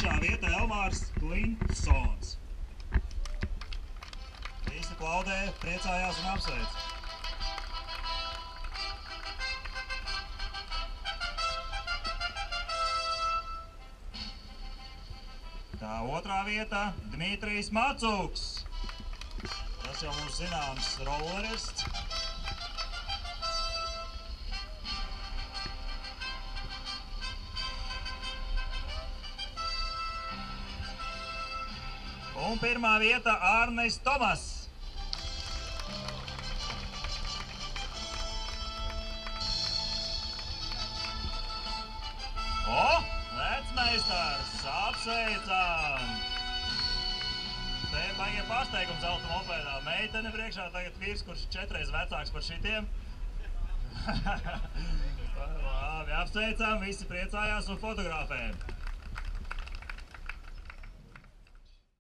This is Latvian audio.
Trešā vieta Elmārs Klinsons. Visi klaudē, priecājās un apsveic. Tā otrā vieta Dmitrijs Macuks. Tas jau mums zināms rollerists. Un pirmā vieta Arnis Tomas. O, vecmeistars, apsveicam! Te baigi pārsteigums automopedā. Meitene priekšā, tagad vīrs, kurš 4 reizes vecāks par šitiem. Labi, apsveicam, visi priecājās un fotografē.